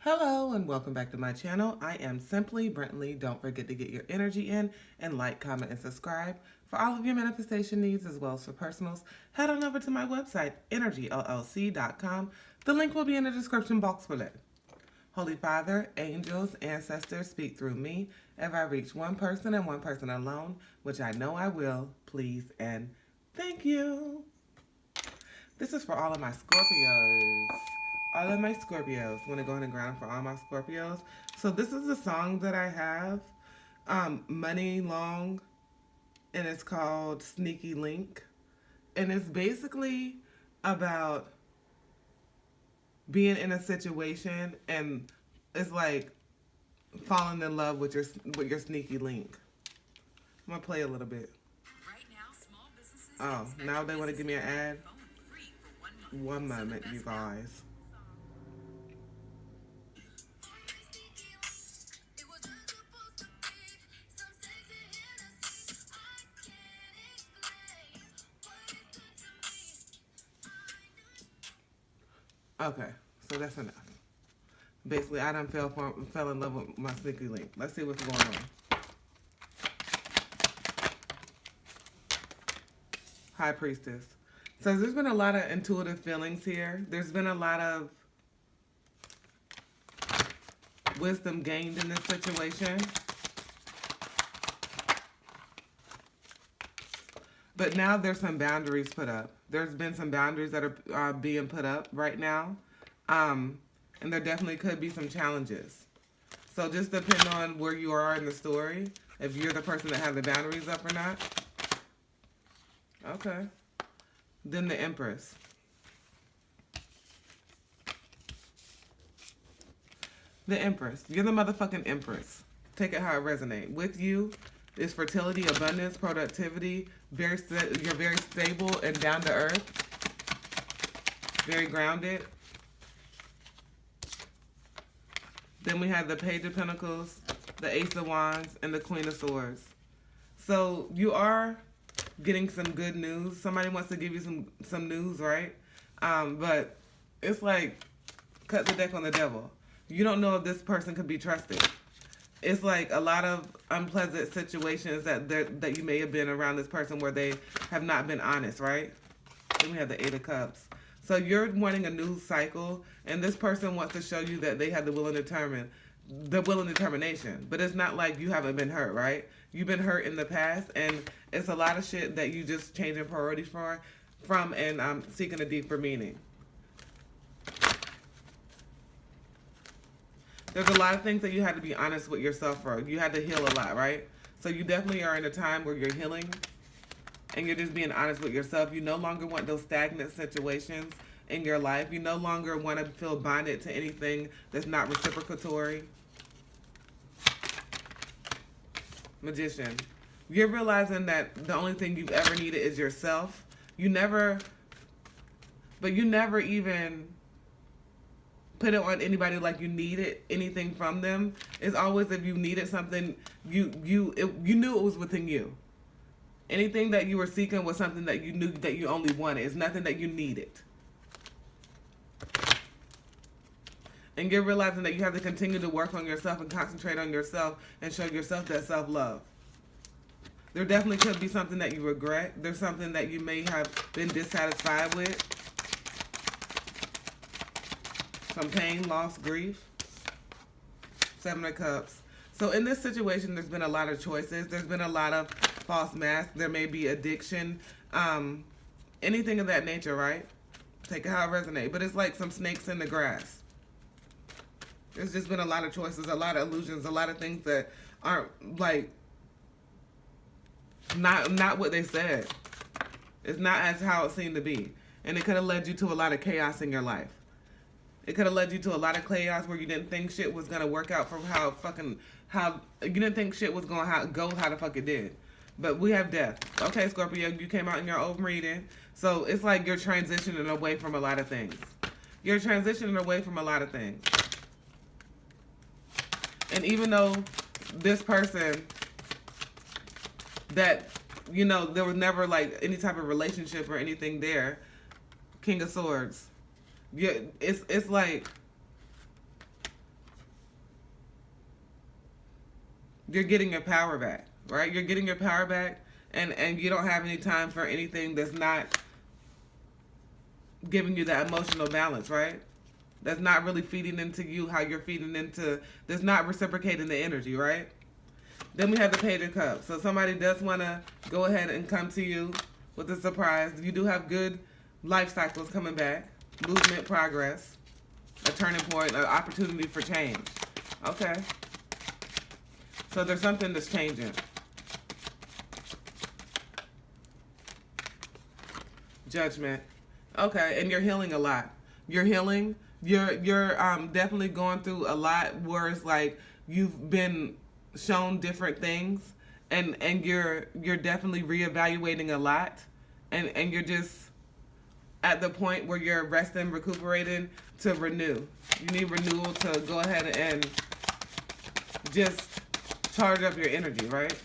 Hello and welcome back to my channel. I am Simply Brentley. Don't forget to get your energy in and like, comment, and subscribe. For all of your manifestation needs as well as for personals, head on over to my website, energyllc.com. The link will be in the description box below. Holy Father, angels, ancestors, speak through me. If I reach one person and one person alone, which I know I will, please and thank you. This is for all of my Scorpios. All of my Scorpios. I want to go ahead and ground for all my Scorpios. So this is a song that I have, Money Long, and it's called Sneaky Link. And it's basically about being in a situation and it's like falling in love with your sneaky link. I'm gonna play a little bit. Oh, now they want to give me an ad. One moment, you guys. Okay, so that's enough. Basically, I done fell in love with my sneaky link. Let's see what's going on. High Priestess. So there's been a lot of intuitive feelings here. There's been a lot of wisdom gained in this situation. But now there's some boundaries put up. There's been some boundaries that are being put up right now. And there definitely could be some challenges. So just depending on where you are in the story, if you're the person that has the boundaries up or not. Okay. Then the Empress. The Empress. You're the motherfucking Empress. Take it how it resonates. With you is fertility, abundance, productivity. You're very stable and down to earth. Very grounded. Then we have the Page of Pentacles, the Ace of Wands, and the Queen of Swords. So you are getting some good news. Somebody wants to give you some news, right? But it's like cut the deck on the devil. You don't know if this person could be trusted. It's like a lot of unpleasant situations that you may have been around this person where they have not been honest, right? Then we have the Eight of Cups. So you're wanting a new cycle, and this person wants to show you that they have the will and determination. But it's not like you haven't been hurt, right? You've been hurt in the past, and it's a lot of shit that you just changing priorities from and seeking a deeper meaning. There's a lot of things that you had to be honest with yourself for. You had to heal a lot, right? So you definitely are in a time where you're healing and you're just being honest with yourself. You no longer want those stagnant situations in your life. You no longer want to feel bonded to anything that's not reciprocatory. Magician. You're realizing that the only thing you've ever needed is yourself. You never even put it on anybody like you needed anything from them. It's always if you needed something, you knew it was within you. Anything that you were seeking was something that you knew that you only wanted. It's nothing that you needed. And you're realizing that you have to continue to work on yourself and concentrate on yourself and show yourself that self-love. There definitely could be something that you regret. There's something that you may have been dissatisfied with. Some pain, loss, grief. Seven of Cups. So in this situation, there's been a lot of choices. There's been a lot of false masks. There may be addiction. Anything of that nature, right? Take it how it resonates. But it's like some snakes in the grass. There's just been a lot of choices, a lot of illusions, a lot of things that aren't like not what they said. It's not as how it seemed to be. And it could have led you to a lot of chaos in your life. It could have led you to a lot of chaos where you didn't think shit was going to work out from how you didn't think shit was going to go how the fuck it did. But we have death. Okay, Scorpio, you came out in your own reading. So it's like you're transitioning away from a lot of things. You're transitioning away from a lot of things. And even though this person that, there was never like any type of relationship or anything there, King of Swords. Yeah, it's like you're getting your power back, right? You're getting your power back, and you don't have any time for anything that's not giving you that emotional balance, right? That's not really feeding into you how you're feeding into, that's not reciprocating the energy, right? Then we have the Page of Cups. So somebody does want to go ahead and come to you with a surprise. You do have good life cycles coming back, movement, progress, a turning point, an opportunity for change. Okay. So there's something that's changing. Judgment. Okay, and you're healing a lot. You're healing. You're definitely going through a lot where it's like you've been shown different things, and you're definitely reevaluating a lot, and you're just at the point where you're resting, recuperating to renew. You need renewal to go ahead and just charge up your energy, right?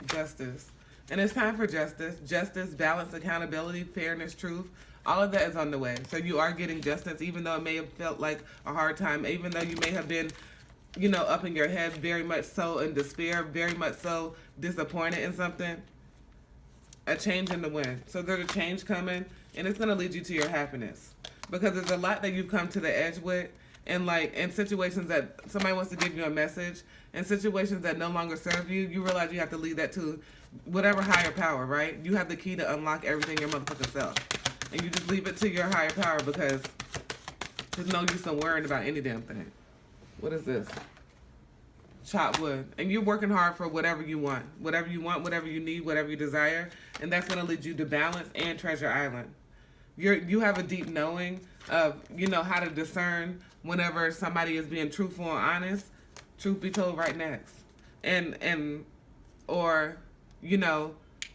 Justice. And it's time for justice. Justice, balance, accountability, fairness, truth. All of that is on the way. So you are getting justice, even though it may have felt like a hard time, even though you may have been, up in your head, very much so in despair, very much so disappointed in something. A change in the wind. So there's a change coming, and it's going to lead you to your happiness. Because there's a lot that you've come to the edge with, and in situations that somebody wants to give you a message, and situations that no longer serve you, you realize you have to leave that to whatever higher power, right? You have the key to unlock everything your motherfucking self. And you just leave it to your higher power, because there's no use in worrying about any damn thing. What is this? Chop wood. And you're working hard for whatever you want. Whatever you want, whatever you need, whatever you desire. And that's going to lead you to balance and Treasure Island. You have a deep knowing of, how to discern whenever somebody is being truthful and honest. Truth be told, right next. Or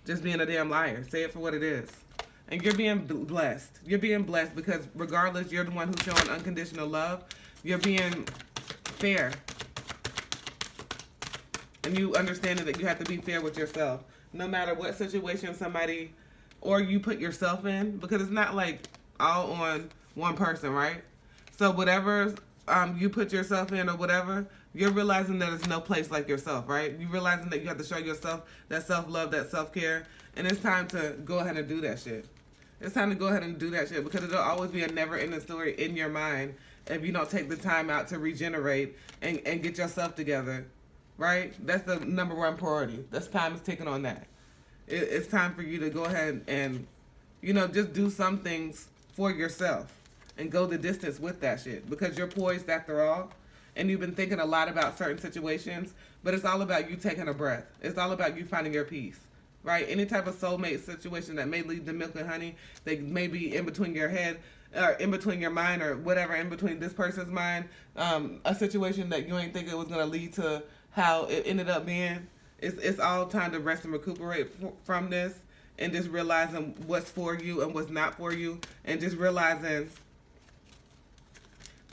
just being a damn liar. Say it for what it is. And you're being blessed. You're being blessed because regardless, you're the one who's showing unconditional love. You're being fair. And you understanding that you have to be fair with yourself. No matter what situation somebody, or you put yourself in, because it's not like all on one person, right? So whatever you put yourself in or whatever, you're realizing that there's no place like yourself, right? You're realizing that you have to show yourself that self-love, that self-care, and it's time to go ahead and do that shit. It's time to go ahead and do that shit, because it'll always be a never-ending story in your mind if you don't take the time out to regenerate and get yourself together, right? That's the number one priority. This time is taking on that. It's time for you to go ahead and, just do some things for yourself and go the distance with that shit, because you're poised after all, and you've been thinking a lot about certain situations, but it's all about you taking a breath. It's all about you finding your peace, right? Any type of soulmate situation that may lead to milk and honey, they may be in between your head, or in between your mind, or whatever, in between this person's mind, a situation that you ain't think it was going to lead to how it ended up being. It's all time to rest and recuperate from this, and just realizing what's for you and what's not for you, and just realizing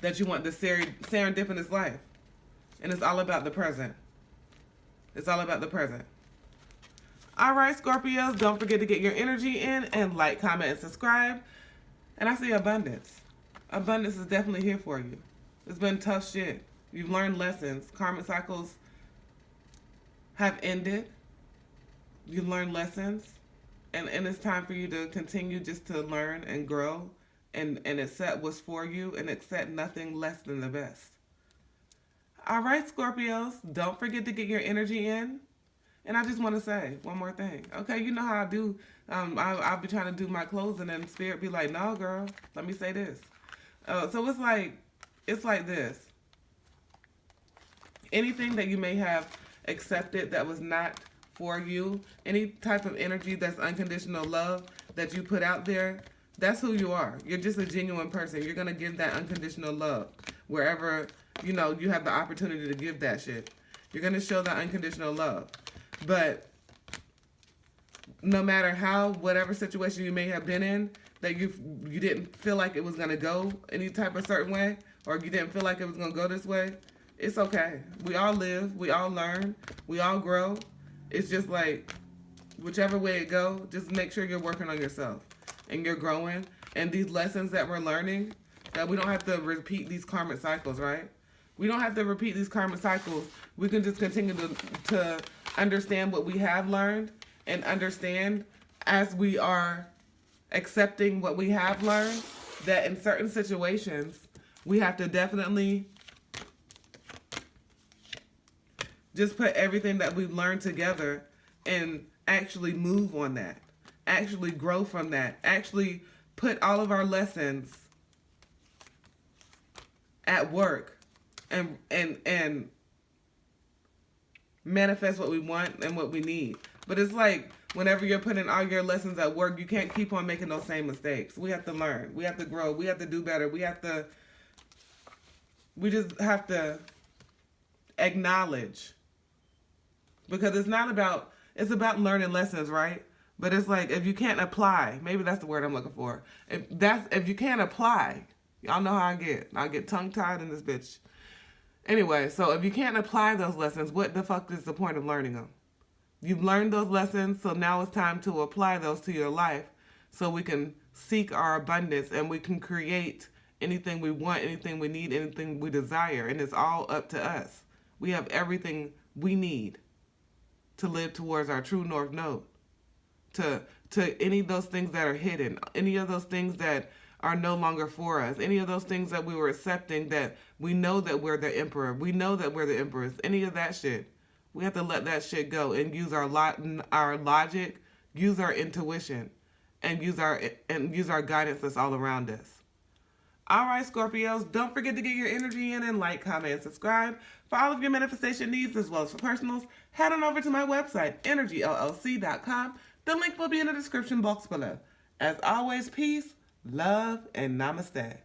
that you want the serendipitous life. And it's all about the present. It's all about the present. All right, Scorpios, don't forget to get your energy in and like, comment, and subscribe. And I see abundance. Abundance is definitely here for you. It's been tough shit. You've learned lessons. Karmic cycles have ended. You've learned lessons. And it's time for you to continue just to learn and grow and accept what's for you and accept nothing less than the best. All right, Scorpios, don't forget to get your energy in. And I just want to say one more thing. Okay, you know how I do. I'll be trying to do my closing and Spirit be like, no, girl, let me say this. So it's like this. Anything that you may have accepted that was not for you, any type of energy that's unconditional love that you put out there, that's who you are. You're just a genuine person. You're going to give that unconditional love wherever, you have the opportunity to give that shit. You're going to show that unconditional love. But no matter how, whatever situation you may have been in, that you didn't feel like it was going to go any type of certain way, or you didn't feel like it was going to go this way, it's okay. We all live. We all learn. We all grow. It's just like, whichever way it go, just make sure you're working on yourself and you're growing. And these lessons that we're learning, That we don't have to repeat these karmic cycles, right? We don't have to repeat these karmic cycles. We can just continue to understand what we have learned and understand as we are accepting what we have learned that in certain situations we have to definitely just put everything that we've learned together and actually move on that, actually grow from that, actually put all of our lessons at work and manifest what we want and what we need. But it's like whenever you're putting all your lessons at work, you can't keep on making those same mistakes. We have to learn. We have to grow. We have to do better. We just have to acknowledge. Because it's about learning lessons, right? But it's like if you can't apply, maybe that's the word I'm looking for. If you can't apply, y'all know how I get tongue tied in this bitch. Anyway, so if you can't apply those lessons, what the fuck is the point of learning them? You've learned those lessons, so now it's time to apply those to your life so we can seek our abundance and we can create anything we want, anything we need, anything we desire. And it's all up to us. We have everything we need to live towards our true north node. To any of those things that are hidden, any of those things that are no longer for us, any of those things that we were accepting that we know that we're the emperor, we know that we're the empress, any of that shit. We have to let that shit go and use our logic, use our intuition, and use our guidance that's all around us. All right, Scorpios, don't forget to get your energy in and like, comment, and subscribe. For all of your manifestation needs as well as for personals, head on over to my website, energyllc.com. The link will be in the description box below. As always, peace, love, and namaste.